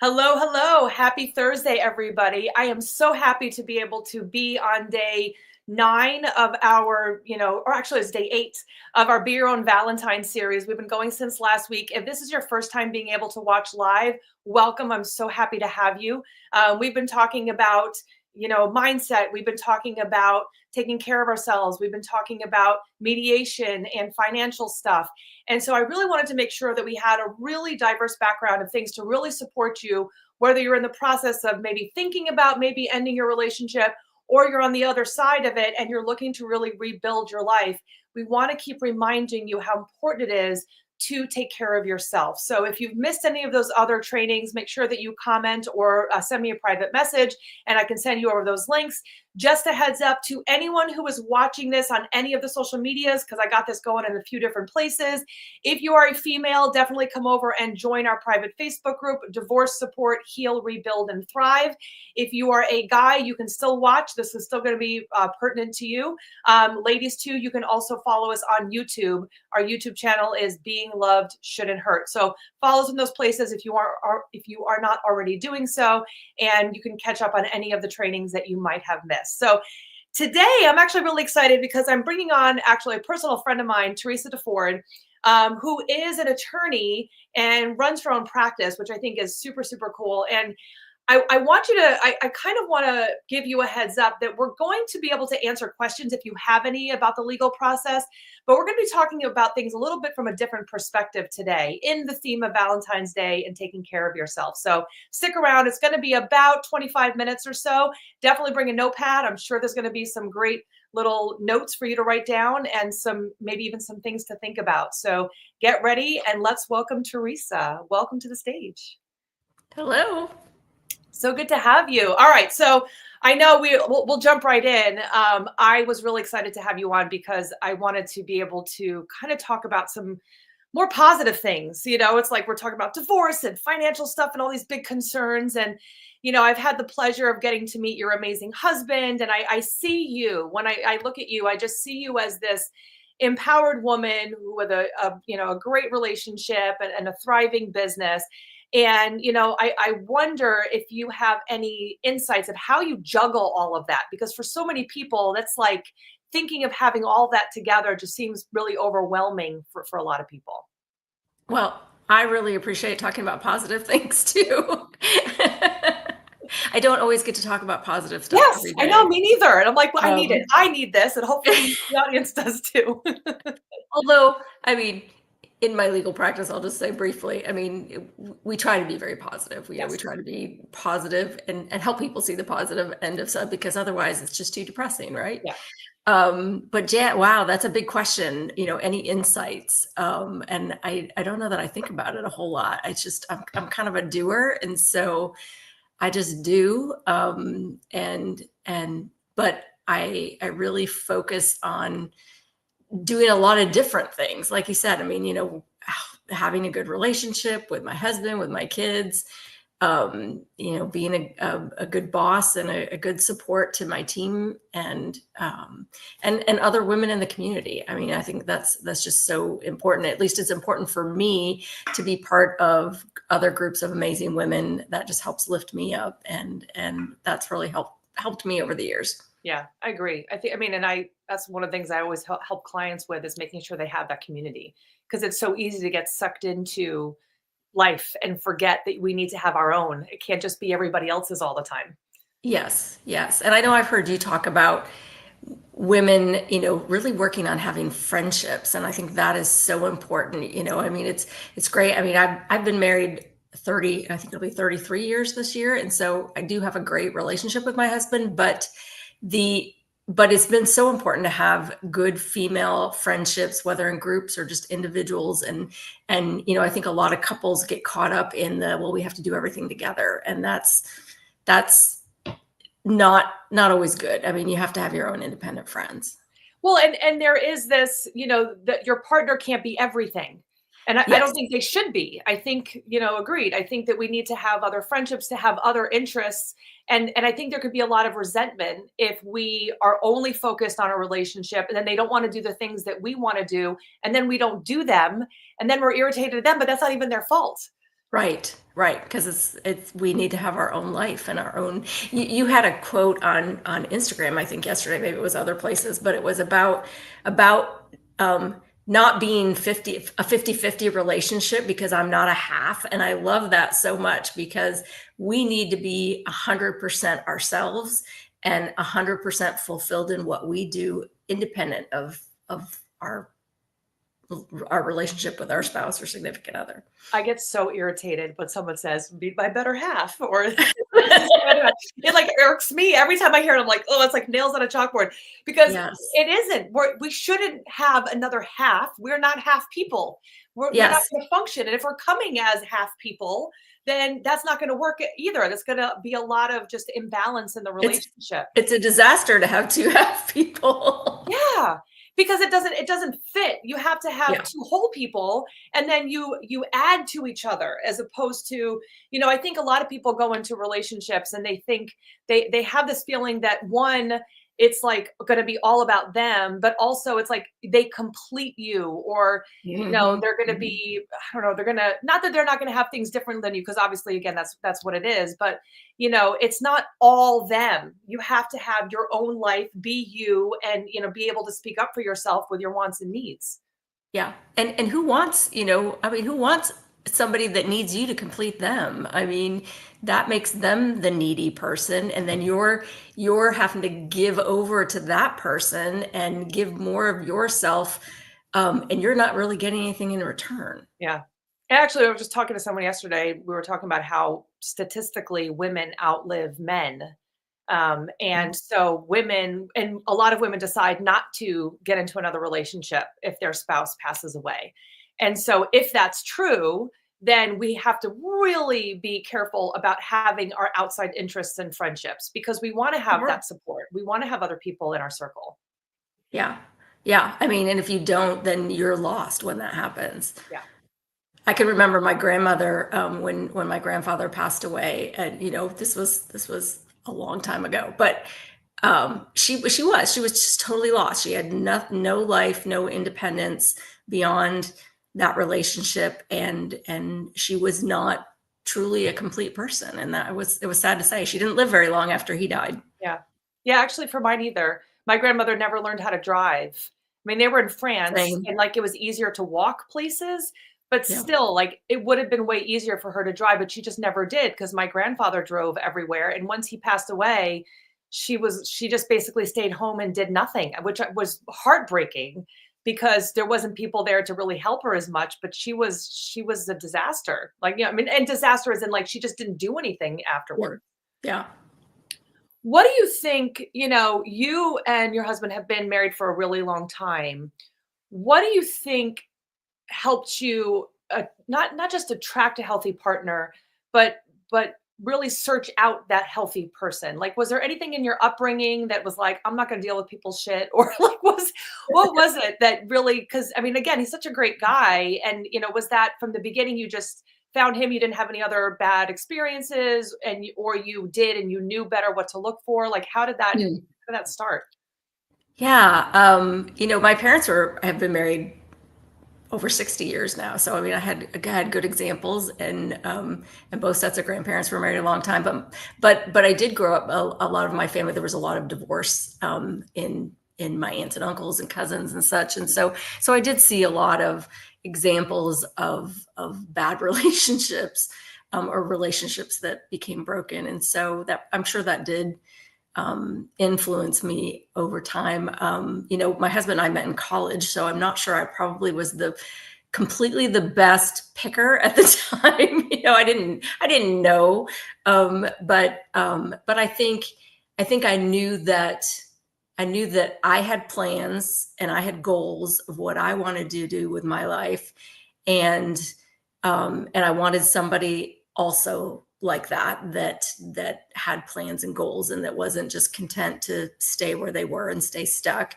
Hello, hello. Happy Thursday, everybody. I am so happy to be able to be on day 9 of our, or actually it's day 8 of our Be Your Own Valentine series. We've been going since last week. If this is your first time being able to watch live, welcome. I'm so happy to have you. We've been talking about, mindset. We've been talking about taking care of ourselves. We've been talking about mediation and financial stuff. And so I really wanted to make sure that we had a really diverse background of things to really support you, whether you're in the process of maybe thinking about maybe ending your relationship or you're on the other side of it and you're looking to really rebuild your life. We want to keep reminding you how important it is to take care of yourself. So if you've missed any of those other trainings, make sure that you comment or send me a private message and I can send you over those links. Just a heads up to anyone who is watching this on any of the social medias, because I got this going in a few different places. If you are a female, definitely come over and join our private Facebook group, Divorce Support, Heal, Rebuild, and Thrive. If you are a guy, you can still watch. This is still going to be pertinent to you. Ladies, too, you can also follow us on YouTube. Our YouTube channel is Being Loved Shouldn't Hurt. So follow us in those places if you are not already doing so, and you can catch up on any of the trainings that you might have missed. So today I'm actually really excited because I'm bringing on actually a personal friend of mine, Teresa DeFord, who is an attorney and runs her own practice, which I think is super, super cool. And I want you to, I kind of want to give you a heads up that we're going to be able to answer questions if you have any about the legal process, but we're going to be talking about things a little bit from a different perspective today in the theme of Valentine's Day and taking care of yourself. So stick around. It's going to be about 25 minutes or so. Definitely bring a notepad. I'm sure there's going to be some great little notes for you to write down and maybe even some things to think about. So get ready and let's welcome Teresa. Welcome to the stage. Hello. So good to have you. All right. So I know we'll jump right in. I was really excited to have you on because I wanted to be able to kind of talk about some more positive things. It's like we're talking about divorce and financial stuff and all these big concerns. And, I've had the pleasure of getting to meet your amazing husband. And I see you when I look at you, I just see you as this empowered woman with a great relationship and a thriving business. And, I wonder if you have any insights of how you juggle all of that, because for so many people, that's like thinking of having all that together just seems really overwhelming for a lot of people. Well, I really appreciate talking about positive things too. I don't always get to talk about positive stuff Yes, every I day. know, me neither. And I'm like, well, I need it. I need this. And hopefully the audience does too. Although, in my legal practice, I'll just say briefly, we try to be very positive. We Yes. try to be positive and help people see the positive end of stuff, because otherwise it's just too depressing, right? Yeah. But yeah, wow, that's a big question. Any insights? And I don't know that I think about it a whole lot. I'm kind of a doer, and so I just do. But I really focus on doing a lot of different things. Like you said, having a good relationship with my husband, with my kids, being a good boss and a good support to my team and other women in the community. I think that's just so important. At least it's important for me to be part of other groups of amazing women. That just helps lift me up, and that's really helped me over the years. Yeah, I agree. That's one of the things I always help clients with is making sure they have that community, because it's so easy to get sucked into life and forget that we need to have our own. It can't just be everybody else's all the time. Yes. And I know I've heard you talk about women, really working on having friendships. And I think that is so important. It's great. I've been married 30, I think it'll be 33 years this year. And so I do have a great relationship with my husband, but it's been so important to have good female friendships, whether in groups or just individuals. And I think a lot of couples get caught up in we have to do everything together. And that's not always good. You have to have your own independent friends. Well, and there is this, that your partner can't be everything. And I Yes. don't think they should be. I think, agreed. I think that we need to have other friendships, to have other interests. And I think there could be a lot of resentment if we are only focused on a relationship and then they don't want to do the things that we want to do. And then we don't do them. And then we're irritated at them, but that's not even their fault. Right, right, because it's we need to have our own life and our own. You had a quote on Instagram, I think yesterday, maybe it was other places, but it was about not being 50-50 relationship because I'm not a half, and I love that so much because we need to be 100% ourselves and 100% fulfilled in what we do, independent of our relationship with our spouse or significant other. I get so irritated when someone says, "Be my better half," or it like irks me every time I hear it. I'm like, "Oh, it's like nails on a chalkboard," because Yes. it isn't. We shouldn't have another half. We're not half people. We're not Yes. going to function. And if we're coming as half people, then that's not going to work either. There's going to be a lot of just imbalance in the It's relationship. it's a disaster to have two half people. Yeah, because it doesn't fit. You have to have Yeah. two whole people, and then you add to each other as opposed to, I think a lot of people go into relationships and they think they have this feeling that one, it's like going to be all about them, but also it's like they complete you, or Mhm, they're going to mhm. be, I don't know, they're going to, not that they're not going to have things different than you, because obviously again that's what it is, but it's not all them. You have to have your own life, be you, and be able to speak up for yourself with your wants and needs. Yeah, and who wants, I mean, who wants somebody that needs you to complete them? I mean, that makes them the needy person, and then you're having to give over to that person and give more of yourself, and you're not really getting anything in return. Yeah. Actually, I was just talking to someone yesterday. We were talking about how statistically women outlive men. Yeah. And so women, and a lot of women decide not to get into another relationship if their spouse passes away. And so if that's true, then we have to really be careful about having our outside interests and friendships, because we want to have Sure. that support. We want to have other people in our circle. Yeah. Yeah, I mean, and if you don't, then you're lost when that happens. Yeah. I can remember my grandmother, when my grandfather passed away, and, this was a long time ago, but, she was just totally lost. She had no life, no independence beyond that relationship, and she was not truly a complete person, and it was sad to say. She didn't live very long after he died. Yeah. Yeah, actually for mine either. My grandmother never learned how to drive. I mean, they were in France Same. and like it was easier to walk places, but Yeah. still like it would have been way easier for her to drive, but she just never did because my grandfather drove everywhere. And once he passed away, she just basically stayed home and did nothing, which was heartbreaking because there wasn't people there to really help her as much, but she was a disaster. Like, I mean, and disaster is in like she just didn't do anything Yeah. afterward. Yeah. What do you think? You and your husband have been married for a really long time. What do you think helped you not just attract a healthy partner, but really search out that healthy person? Like, was there anything in your upbringing that was like, I'm not going to deal with people's shit, or like, what was it that really? Because I mean, again, he's such a great guy, and was that from the beginning you just found him, you didn't have any other bad experiences, or you did and you knew better what to look for? Like, how did that start? Yeah, my parents have been married over 60 years now. So I mean, I had good examples, and both sets of grandparents were married a long time. But I did grow up, a lot of my family. There was a lot of divorce, in my aunts and uncles and cousins and such, and so I did see a lot of examples of bad relationships, or relationships that became broken, and so that I'm sure that did, influence me over time. My husband and I met in college, so I'm not sure I probably was completely the best picker at the time. I didn't know, but I think I knew that I had plans and I had goals of what I wanted to do with my life, and and I wanted somebody also like that had plans and goals, and that wasn't just content to stay where they were and stay stuck.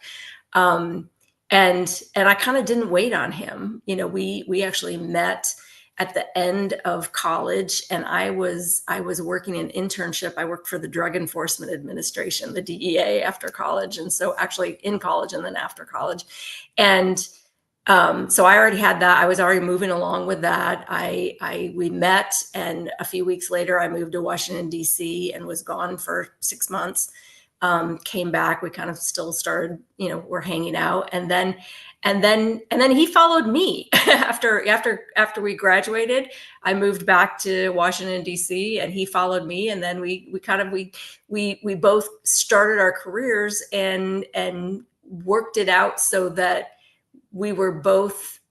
Um, and I kind of didn't wait on him. We actually met at the end of college, and I was working an internship. I worked for the Drug Enforcement Administration, the DEA, after college, and so actually in college and then after college, and So I already had that. I was already moving along with that. We met, and a few weeks later, I moved to Washington, D.C. and was gone for 6 months. Came back. We kind of still started, we're hanging out, and then he followed me after we graduated. I moved back to Washington, D.C., and he followed me, and then we both started our careers and worked it out so that we were both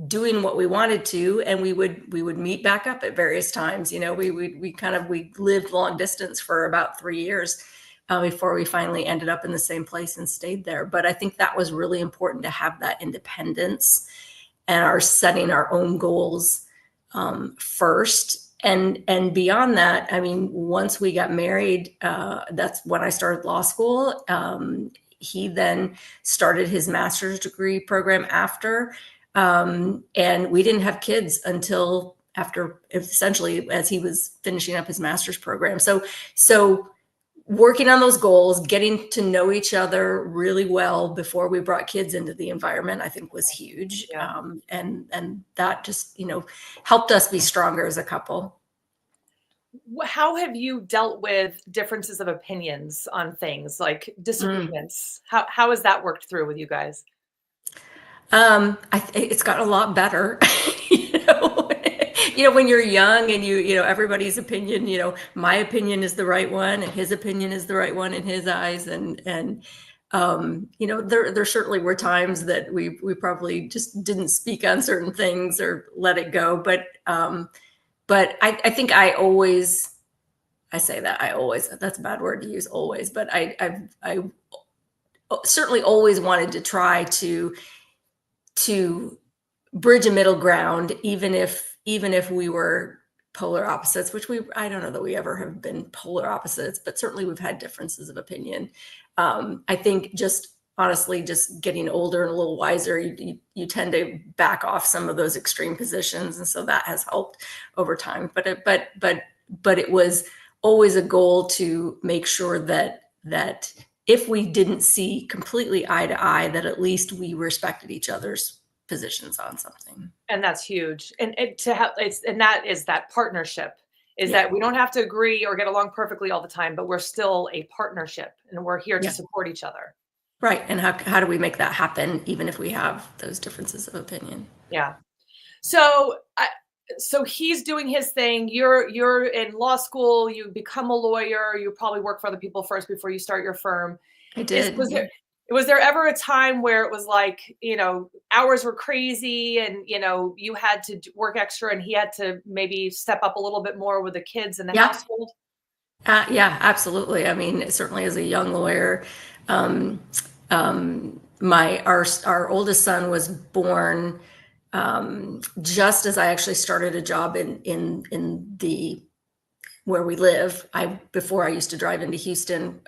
doing what we wanted to, and we would meet back up at various times. We lived long distance for about 3 years before we finally ended up in the same place and stayed there. But I think that was really important, to have that independence and our setting our own goals first. And beyond that, I mean, once we got married, that's when I started law school. He then started his master's degree program after, and we didn't have kids until after, essentially, as he was finishing up his master's program. So working on those goals, getting to know each other really well before we brought kids into the environment, I think was huge. Yeah. And that just, helped us be stronger as a couple. How have you dealt with differences of opinions on things, like disagreements? How has that worked through with you guys? It's gotten a lot better. When you're young and everybody's opinion, my opinion is the right one and his opinion is the right one in his eyes. And there certainly were times that we probably just didn't speak on certain things or let it go. But I think I say that I always, that's a bad word to use, always, but I certainly always wanted to try to bridge a middle ground, even if we were polar opposites, which I don't know that we ever have been polar opposites, but certainly we've had differences of opinion. I think honestly, just getting older and a little wiser, you tend to back off some of those extreme positions. And so that has helped over time. But it was always a goal to make sure that if we didn't see completely eye to eye, that at least we respected each other's positions on something. And that's huge. And that is that partnership, is that we don't have to agree or get along perfectly all the time, but we're still a partnership and we're here to support each other. Right. And how do we make that happen, even if we have those differences of opinion? Yeah. So he's doing his thing. You're in law school. You become a lawyer. You probably work for other people first before you start your firm. I did. Was there ever a time where it was like, hours were crazy and, you had to work extra and he had to maybe step up a little bit more with the kids in the household? Yeah, absolutely. I mean, certainly as a young lawyer, our oldest son was born just as I actually started a job in the where we live. Before I used to drive into Houston,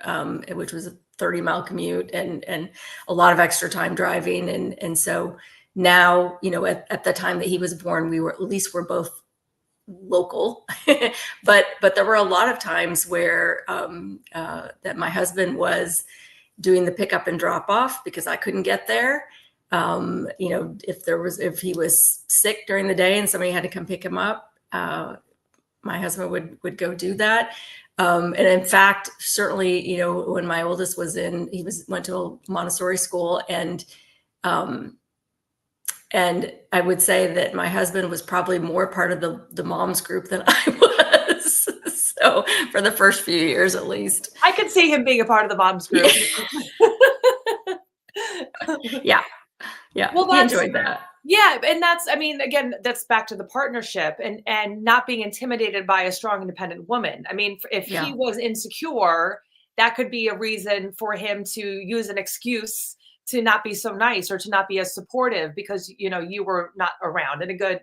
which was a 30-mile commute and a lot of extra time driving. And so now, at the time that he was born, we're both local, but there were a lot of times where that my husband was doing the pickup and drop off because I couldn't get there. If he was sick during the day and somebody had to come pick him up, my husband would go do that. And in fact, certainly, when my oldest went to a Montessori school, and I would say that my husband was probably more part of the moms group than I was. So for the first few years, at least. I could see him being a part of the moms group. Yeah. Well, he enjoyed that. Yeah. And again, that's back to the partnership and not being intimidated by a strong, independent woman. I mean, if he was insecure, that could be a reason for him to use an excuse to not be so nice or to not be as supportive because, you were not around. And in a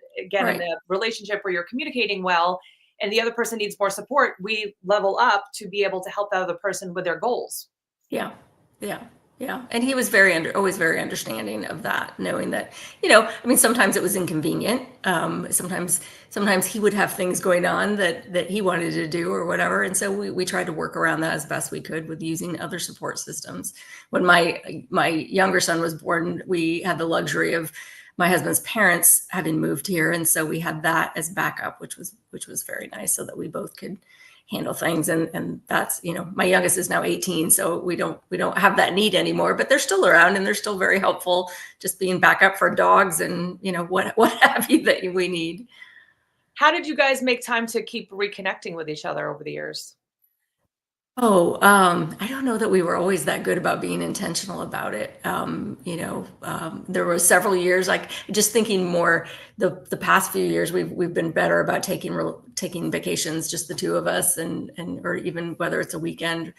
relationship where you're communicating well and the other person needs more support, we level up to be able to help that other person with their goals. Yeah. And he was always very understanding of that, knowing that, sometimes it was inconvenient. Sometimes he would have things going on that he wanted to do or whatever. And so we tried to work around that as best we could with using other support systems. When my younger son was born, we had the luxury of my husband's parents having moved here, and so we had that as backup, which was very nice, so that we both could handle things. And that's, my youngest is now 18, so we don't have that need anymore, but they're still around and they're still very helpful, just being backup for dogs and what have you that we need. How did you guys make time to keep reconnecting with each other over the years? Oh, I don't know that we were always that good about being intentional about it. There were several years, like just thinking more the past few years, we've been better about taking vacations, just the two of us, and or even whether it's a weekend.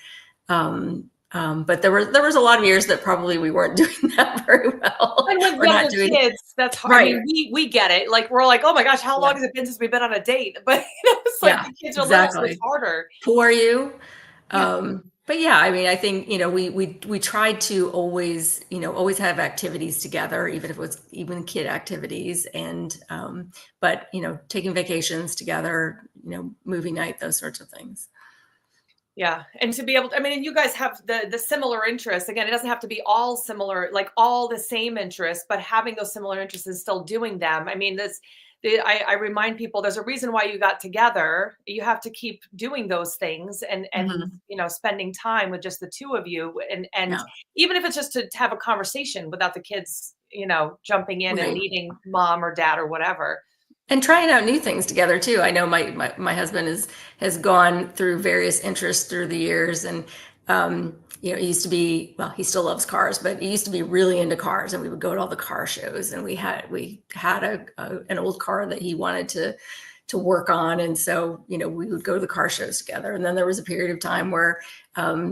But there was a lot of years that probably we weren't doing that very well, And with or not younger doing kids, that's hard. I right. mean, we get it. Like, we're like, oh my gosh, how Yeah, long has it been since we've been on a date? But it's like yeah, the kids are little, so it's exactly. harder. Who are you? Yeah. But yeah, I mean, I think, we tried to always have activities together, even if it was even kid activities, and but taking vacations together, movie night, those sorts of things. Yeah. And to be able to, I mean, and you guys have the similar interests. Again, it doesn't have to be all similar, like all the same interests, but having those similar interests and still doing them. I mean, I remind people there's a reason why you got together. You have to keep doing those things and Mhm. spending time with just the two of you. And Yeah, even if it's just to have a conversation without the kids, jumping in and right. needing mom or dad or whatever. And trying out new things together too. I know my husband has gone through various interests through the years, and he used to be, well, he still loves cars, but he used to be really into cars, and we would go to all the car shows, and we had an old car that he wanted to work on, and so we would go to the car shows together. And then there was a period of time where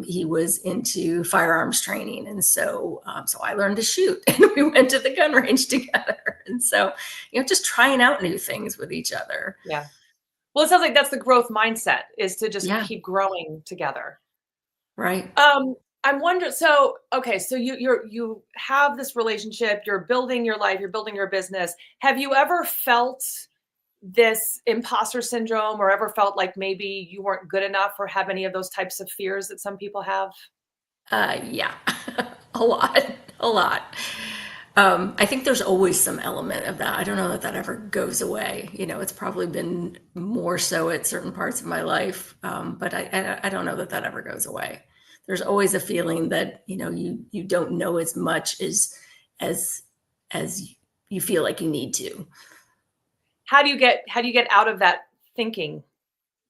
he was into firearms training, and so I learned to shoot, and we went to the gun range together, and so just trying out new things with each other. Yeah. Well, it sounds like that's the growth mindset, is to just Yeah, keep growing together. right. I'm wondering, so okay, so you have this relationship, you're building your life, you're building your business. Have you ever felt this imposter syndrome, or ever felt like maybe you weren't good enough, or have any of those types of fears that some people have? Yeah, a lot, a lot. I think there's always some element of that. I don't know that that ever goes away. It's probably been more so at certain parts of my life, but I don't know that that ever goes away. There's always a feeling that you don't know as much as as you feel like you need to. How do you get out of that thinking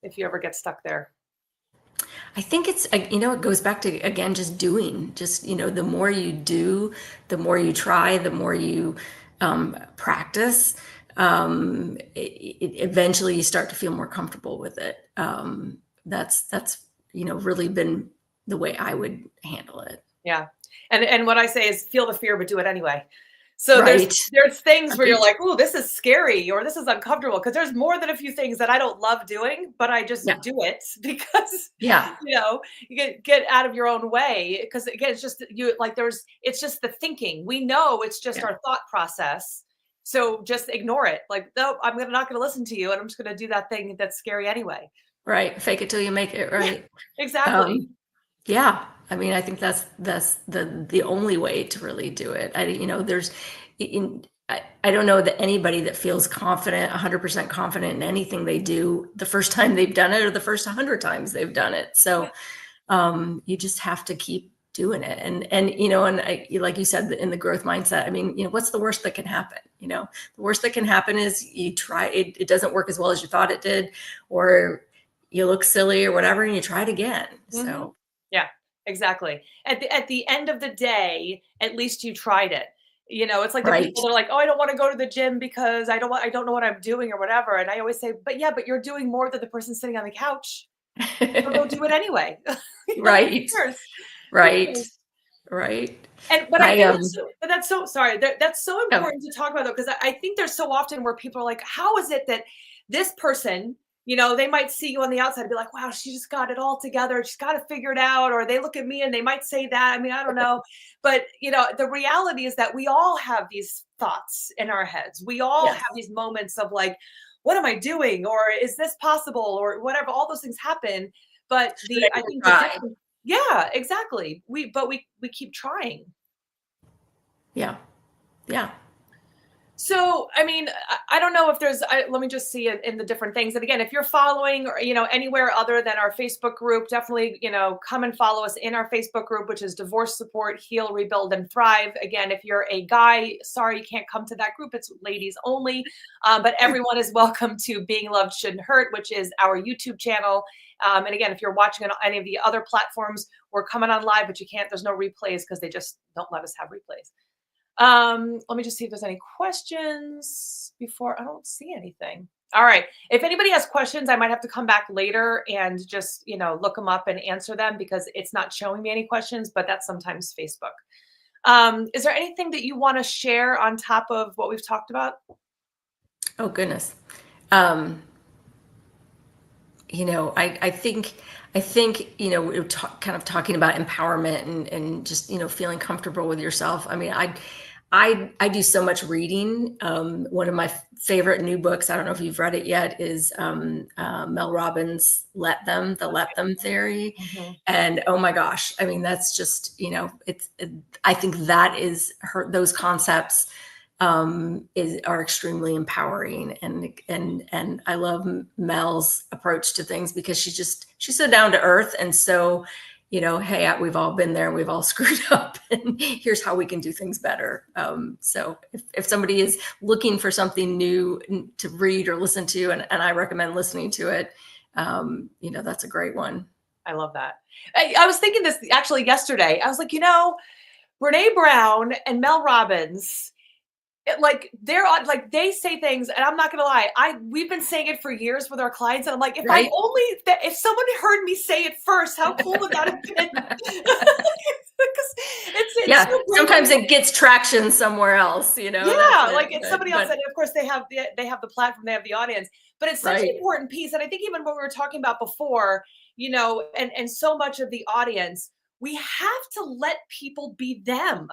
if you ever get stuck there? I think it goes back to, again, just doing, just, the more you do, the more you try, the more you practice, eventually you start to feel more comfortable with it. That's really been the way I would handle it. Yeah. And what I say is feel the fear, but do it anyway. So there's Right. there's things where you're Right. like, "Oh, this is scary," or "This is uncomfortable," because there's more than a few things that I don't love doing, but I just Yeah. do it because, Yeah. you get out of your own way. Because again, it's just that you like it's just the thinking. We know it's just Yeah. our thought process. So just ignore it. Like, no, not gonna listen to you, and I'm just gonna do that thing that's scary anyway. Right. Fake it till you make it. Yeah, Right. exactly. Um, Yeah, I mean, I think that's the only way to really do it. There's I don't know that anybody that feels confident, 100% confident in anything they do the first time they've done it, or the first 100 times they've done it. Yeah. So you just have to keep doing it. And like you said, in the growth mindset, I mean, what's the worst that can happen? The worst that can happen is you try it, it doesn't work as well as you thought it did, or you look silly or whatever, and you try it again. Mhm. So Yeah, exactly. At the end of the day, at least you tried it. It's like the right. people that are like, "Oh, I don't wanna go to the gym because I don't know what I'm doing," or whatever, and I always say, "But yeah, but you're doing more than the person sitting on the couch, so go do it anyway." Who Right, cares? Who right, cares? right. And but I I, think that's so sorry, that's so oh, important to talk about, though, because I think there's so often where people are like, "How is it that this person," they might see you on the outside and be like, "Wow, she just got it all together. She's got it figured out," or they look at me and they might say that. I mean, I don't know. But, the reality is that we all have these thoughts in our heads. We all yes, have these moments of like, "What am I doing?" Or "Is this possible?" Or whatever. All those things happen. But should I I even think the try? difference, yeah, exactly. We keep trying. Yeah, yeah, So, I mean, I don't know if there's, let me just see it in the different things. And again, if you're following or, anywhere other than our Facebook group, definitely, come and follow us in our Facebook group, which is Divorce Support, Heal, Rebuild, and Thrive. Again, if you're a guy, sorry, you can't come to that group. It's ladies only. But everyone is welcome to Being Loved Shouldn't Hurt, which is our YouTube channel. And again, if you're watching on any of the other platforms, we're coming on live, but you can't, there's no replays because they just don't let us have replays. Let me just see if there's any questions before. I don't see anything. All right. If anybody has questions, I might have to come back later and just, look them up and answer them because it's not showing me any questions, but that's sometimes Facebook. Is there anything that you want to share on top of what we've talked about? Oh, goodness. I think, we're kind of talking about empowerment and just, feeling comfortable with yourself. I mean, I do so much reading. One of my favorite new books, I don't know if you've read it yet, is Mel Robbins' the Let Them theory. Mm-hmm. And oh my gosh, I mean, that's just, I think that is those concepts are extremely empowering, and I love Mel's approach to things because she's so down to earth and so, hey, we've all been there, we've all screwed up, and here's how we can do things better. So if somebody is looking for something new to read or listen to, and I recommend listening to it, that's a great one. I love that. I was thinking this actually yesterday. I was like, Brene Brown and Mel Robbins, they're on, they say things, and I'm not gonna lie, we've been saying it for years with our clients, and I'm like, if someone heard me say it first, how cool would that have been? Because it's so sometimes it gets traction somewhere else, it's somebody else, and of course they have the platform, they have the audience, but it's such an important piece. And I think even what we were talking about before, and so much of the audience, we have to let people be them,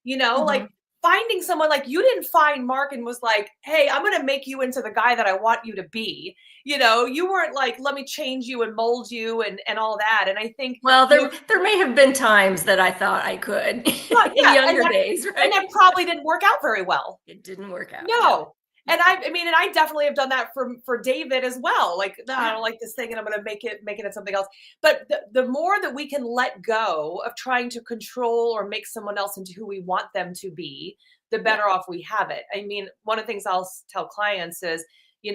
like finding someone, like you didn't find Mark and was like, hey, I'm going to make you into the guy that I want you to be. You weren't like, let me change you and mold you and all that. And I think, well, there may have been times that I thought I could in younger days, right? And that probably didn't work out very well. It didn't work out. No. And I definitely have done that for David as well. Like, no, I don't like this thing and I'm going to make it something else. But the more that we can let go of trying to control or make someone else into who we want them to be, the better off we have it. I mean, one of the things I'll tell clients is, you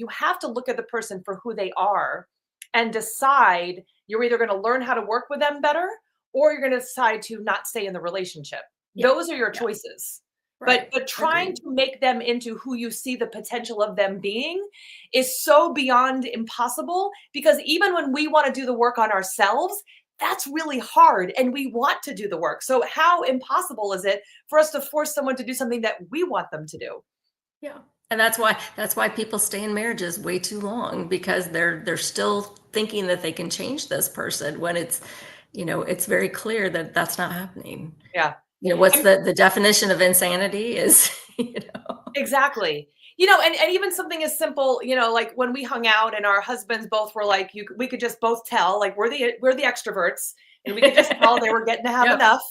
have to look at the person for who they are and decide you're either going to learn how to work with them better or you're going to decide to not stay in the relationship. Yeah. Those are your choices. Right. But trying to make them into who you see the potential of them being is so beyond impossible, because even when we want to do the work on ourselves, that's really hard and we want to do the work. So how impossible is it for us to force someone to do something that we want them to do? Yeah. And that's why people stay in marriages way too long, because they're still thinking that they can change this person when it's, it's very clear that that's not happening. Yeah. What's the definition of insanity is, Exactly. And even something as simple, like when we hung out and our husbands both were like, we could just both tell, like we're the extroverts, and we could just tell they were getting to have enough,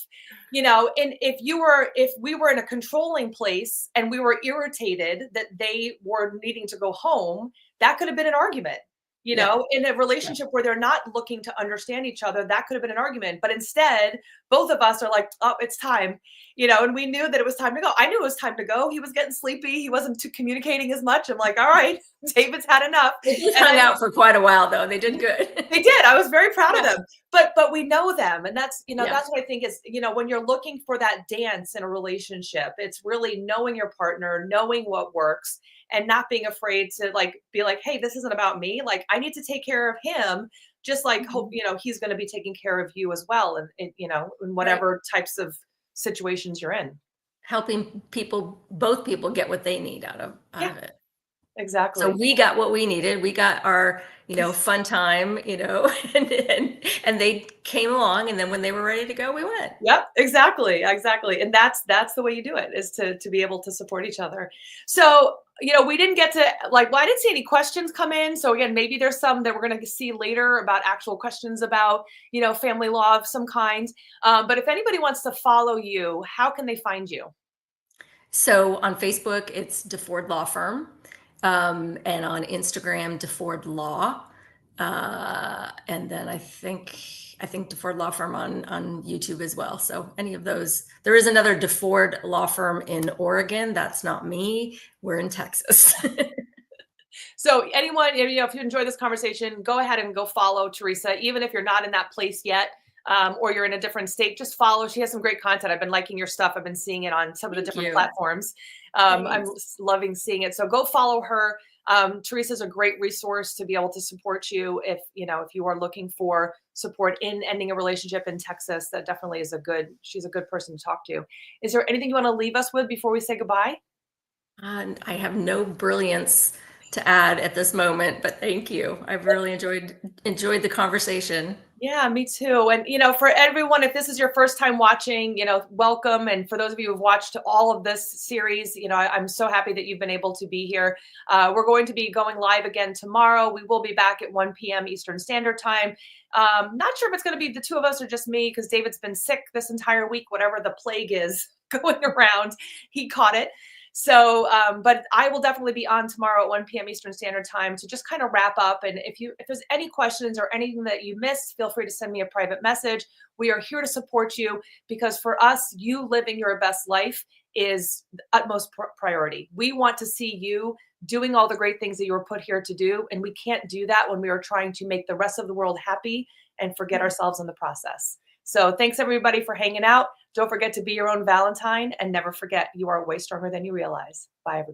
and if we were in a controlling place and we were irritated that they were needing to go home, that could have been an argument. In a relationship where they're not looking to understand each other, that could have been an argument. But instead, both of us are like, oh, it's time, and we knew that it was time to go. I knew it was time to go. He was getting sleepy. He wasn't communicating as much. I'm like, all right, David's had enough. They hung out for quite a while, though. They did good. They did. I was very proud of them. But we know them. And that's, that's what I think is, when you're looking for that dance in a relationship, it's really knowing your partner, knowing what works, and not being afraid to be like, hey, this isn't about me. Like, I need to take care of him, just like hope, he's going to be taking care of you as well. And in whatever types of situations you're in. Helping both people get what they need out of it. Exactly. So we got what we needed. We got our, fun time, and they came along, and then when they were ready to go, we went. Yep, exactly. And that's the way you do it, is to be able to support each other. So, we didn't get to I didn't see any questions come in. So again, maybe there's some that we're going to see later about actual questions about, family law of some kind. But if anybody wants to follow you, how can they find you? So on Facebook, it's DeFord Law Firm, and on Instagram, DeFord Law, and then I think DeFord Law Firm on YouTube as well. So any of those. There is another DeFord Law Firm in Oregon. That's not me. We're in Texas. So anyone, if you enjoy this conversation, go ahead and go follow Teresa, even if you're not in that place yet, or you're in a different state, just follow. She has some great content. I've been liking your stuff. I've been seeing it on some of the Thank different you. platforms. I'm Thanks. loving seeing it. So go follow her. Teresa's a great resource to be able to support you if you are looking for support in ending a relationship in Texas. That definitely is she's a good person to talk to. Is there anything you want to leave us with before we say goodbye? I have no brilliance to add at this moment, but thank you. I've really enjoyed the conversation. Yeah, me too. And for everyone, if this is your first time watching, welcome. And for those of you who've watched all of this series, I'm so happy that you've been able to be here. We're going to be going live again tomorrow. We will be back at 1 p.m. Eastern Standard Time. Not sure if it's going to be the two of us or just me because David's been sick this entire week, whatever the plague is going around. He caught it. So, but I will definitely be on tomorrow at 1 p.m. Eastern Standard Time to just kind of wrap up. And if there's any questions or anything that you missed, feel free to send me a private message. We are here to support you because for us, you living your best life is the utmost priority. We want to see you doing all the great things that you were put here to do. And we can't do that when we are trying to make the rest of the world happy and forget ourselves in the process. So thanks everybody for hanging out. Don't forget to be your own Valentine and never forget you are way stronger than you realize. Bye everybody.